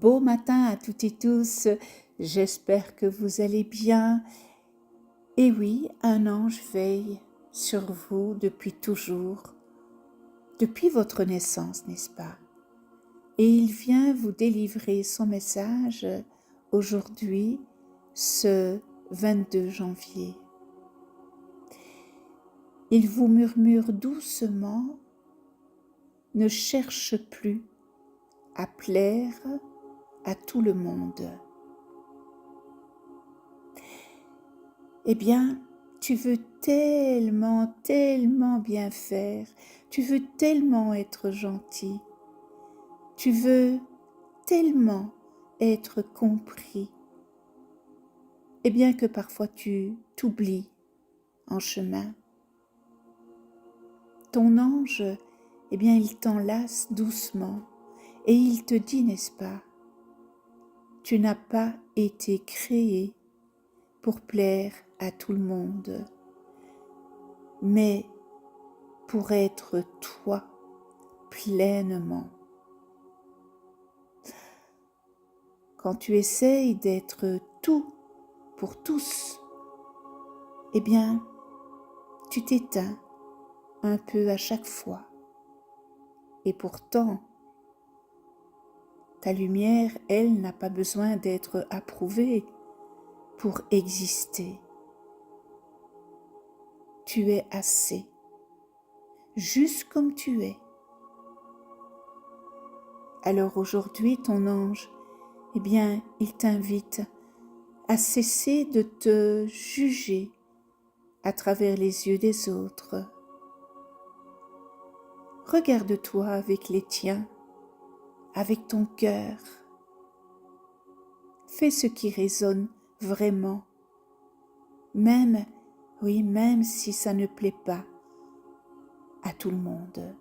beau matin à toutes et tous, j'espère que vous allez bien. Et oui, un ange veille sur vous depuis toujours, depuis votre naissance, n'est-ce pas? Et il vient vous délivrer son message aujourd'hui, ce 22 janvier. Il vous murmure doucement, ne cherche plus à plaire à tout le monde. Eh bien, tu veux tellement, tellement bien faire, tu veux tellement être gentil, tu veux tellement être compris, et bien que parfois tu t'oublies en chemin. Ton ange, eh bien, il t'enlace doucement et il te dit, n'est-ce pas, tu n'as pas été créé pour plaire à tout le monde, mais pour être toi pleinement. Quand tu essayes d'être tout pour tous, eh bien, tu t'éteins un peu à chaque fois. Et pourtant, ta lumière, elle, n'a pas besoin d'être approuvée pour exister. Tu es assez, juste comme tu es. Alors aujourd'hui, ton ange, eh bien, il t'invite à cesser de te juger à travers les yeux des autres. Regarde-toi avec les tiens, avec ton cœur. Fais ce qui résonne vraiment, même, oui, même si ça ne plaît pas à tout le monde.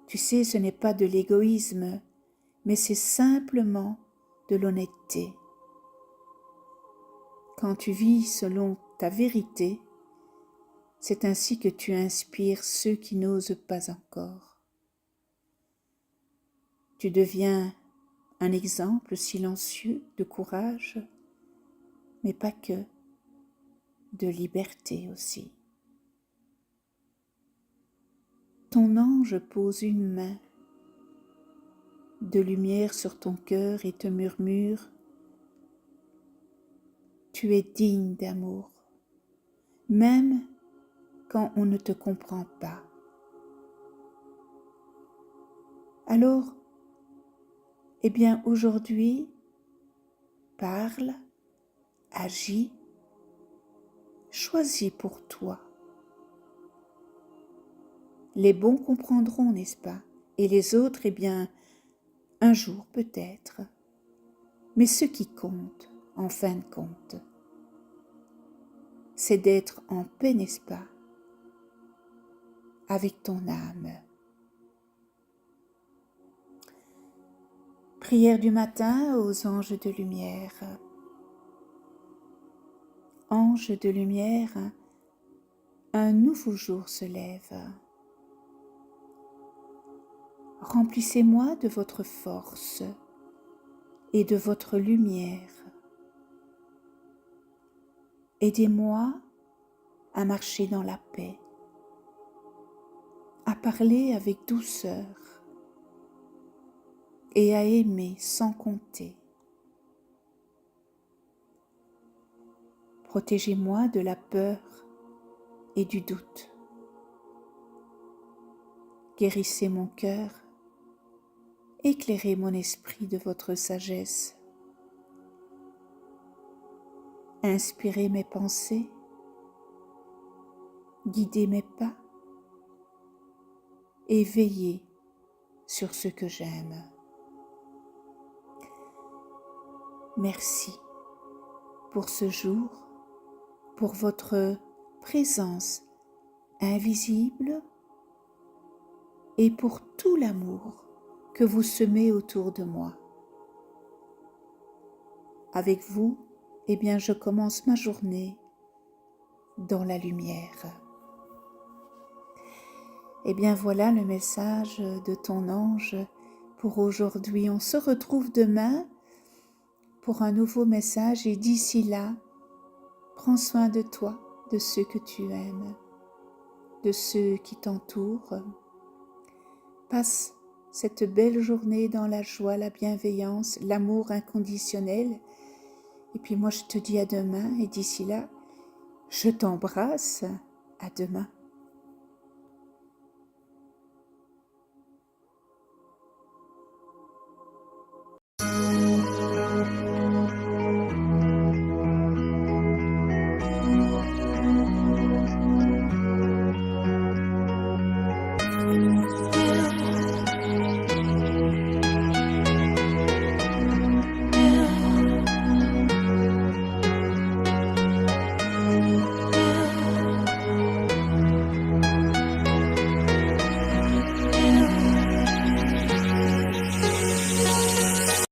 Tu sais, ce n'est pas de l'égoïsme, mais c'est simplement de l'honnêteté. Quand tu vis selon ta vérité, c'est ainsi que tu inspires ceux qui n'osent pas encore. Tu deviens un exemple silencieux de courage, mais pas que, de liberté aussi. Ton ange pose une main de lumière sur ton cœur et te murmure « Tu es digne d'amour, même quand on ne te comprend pas. » Alors, eh bien aujourd'hui, parle, agis, choisis pour toi. Les bons comprendront, n'est-ce pas? Et les autres, eh bien, un jour peut-être. Mais ce qui compte, en fin de compte, c'est d'être en paix, n'est-ce pas? Avec ton âme. Prière du matin aux anges de lumière. Anges de lumière, un nouveau jour se lève. Remplissez-moi de votre force et de votre lumière. Aidez-moi à marcher dans la paix, à parler avec douceur et à aimer sans compter. Protégez-moi de la peur et du doute. Guérissez mon cœur, éclairez mon esprit de votre sagesse. Inspirez mes pensées, guidez mes pas et veillez sur ce que j'aime. Merci pour ce jour, pour votre présence invisible et pour tout l'amour que vous semez autour de moi. Avec vous, eh bien, je commence ma journée dans la lumière. Eh bien, voilà le message de ton ange pour aujourd'hui. On se retrouve demain pour un nouveau message et d'ici là, prends soin de toi, de ceux que tu aimes, de ceux qui t'entourent. Passe cette belle journée dans la joie, la bienveillance, l'amour inconditionnel. Et puis moi, je te dis à demain et d'ici là, je t'embrasse. À demain.